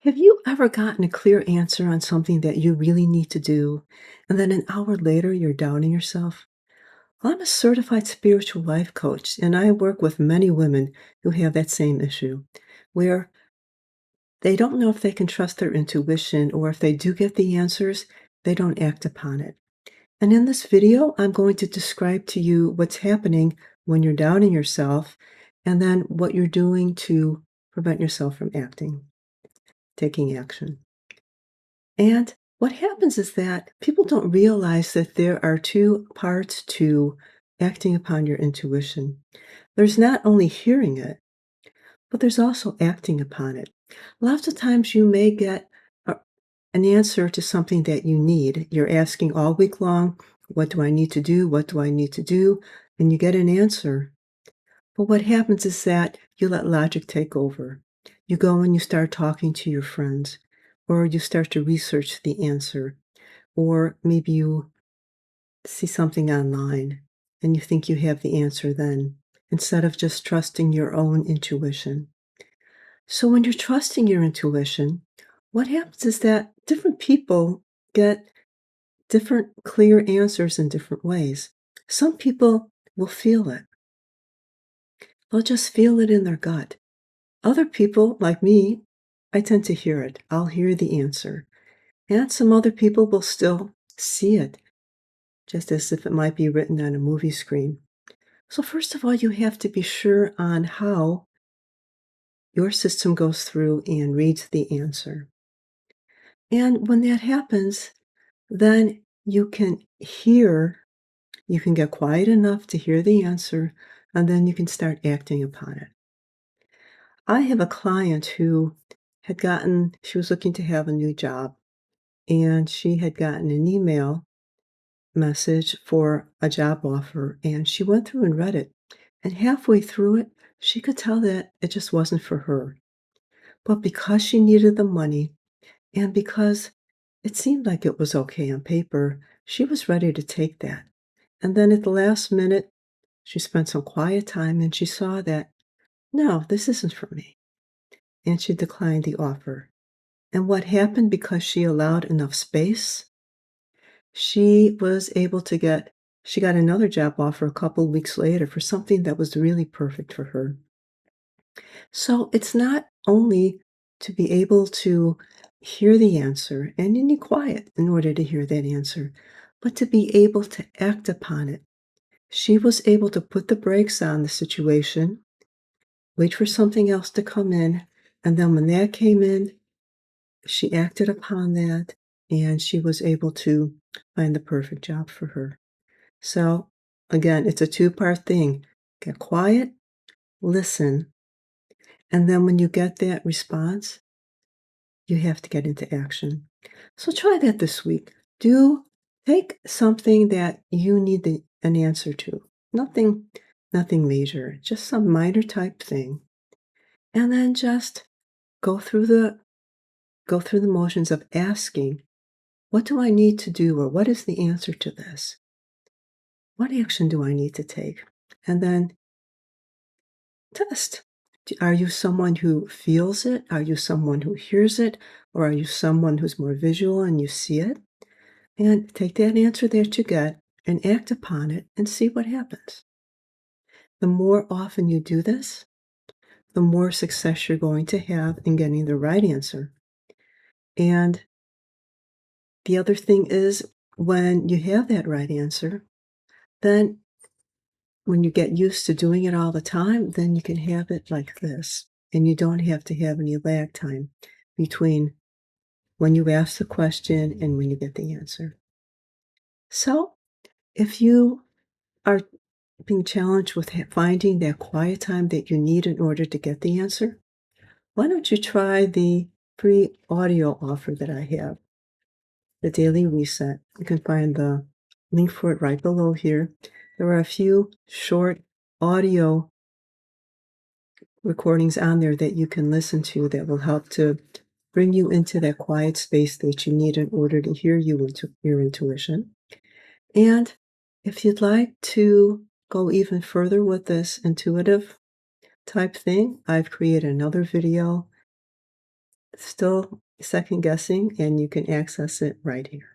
Have you ever gotten a clear answer on something that you really need to do, and then an hour later you're doubting yourself? Well, I'm a certified spiritual life coach, and I work with many women who have that same issue, where they don't know if they can trust their intuition, or if they do get the answers, they don't act upon it. And in this video, I'm going to describe to you what's happening when you're doubting yourself, and then what you're doing to prevent yourself from taking action. And what happens is that people don't realize that there are two parts to acting upon your intuition. There's not only hearing it, but there's also acting upon it. Lots of times you may get a, an answer to something that you need. You're asking all week long, what do I need to do? What do I need to do? And you get an answer. But what happens is that you let logic take over. You go and you start talking to your friends, or you start to research the answer, or maybe you see something online and you think you have the answer then, instead of just trusting your own intuition. So when you're trusting your intuition, what happens is that different people get different clear answers in different ways. Some people will feel it. They'll just feel it in their gut. Other people, like me, I tend to hear it. I'll hear the answer. And some other people will still see it, just as if it might be written on a movie screen. So, first of all, you have to be sure on how your system goes through and reads the answer. And when that happens, then you can get quiet enough to hear the answer, and then you can start acting upon it. I have a client who she was looking to have a new job, and she had gotten an email message for a job offer, and she went through and read it. And halfway through it, she could tell that it just wasn't for her. But because she needed the money, and because it seemed like it was okay on paper, she was ready to take that. And then at the last minute, she spent some quiet time and she saw that, no, this isn't for me. And she declined the offer. And what happened, because she allowed enough space, she was able to she got another job offer a couple weeks later for something that was really perfect for her. So it's not only to be able to hear the answer, and you need quiet in order to hear that answer, but to be able to act upon it. She was able to put the brakes on the situation, wait for something else to come in, and then when that came in, she acted upon that, and she was able to find the perfect job for her. So, again, it's a two-part thing. Get quiet, listen, and then when you get that response, you have to get into action. So try that this week. Take something that you need an answer to. Nothing, nothing major, just some minor type thing. And then just go through the go through the motions of asking, what do I need to do, or what is the answer to this? What action do I need to take? And then test. Are you someone who feels it? Are you someone who hears it? Or are you someone who's more visual and you see it? And take that answer that you get and act upon it and see what happens. The more often you do this, the more success you're going to have in getting the right answer. And the other thing is, when you have that right answer, then when you get used to doing it all the time, then you can have it like this. And you don't have to have any lag time between when you ask the question and when you get the answer. So, if you are being challenged with finding that quiet time that you need in order to get the answer, why don't you try the free audio offer that I have, the Daily Reset? You can find the link for it right below here. There are a few short audio recordings on there that you can listen to that will help to bring you into that quiet space that you need in order to hear your intuition. And if you'd like to go even further with this intuitive type thing, I've created another video still second guessing, and you can access it right here.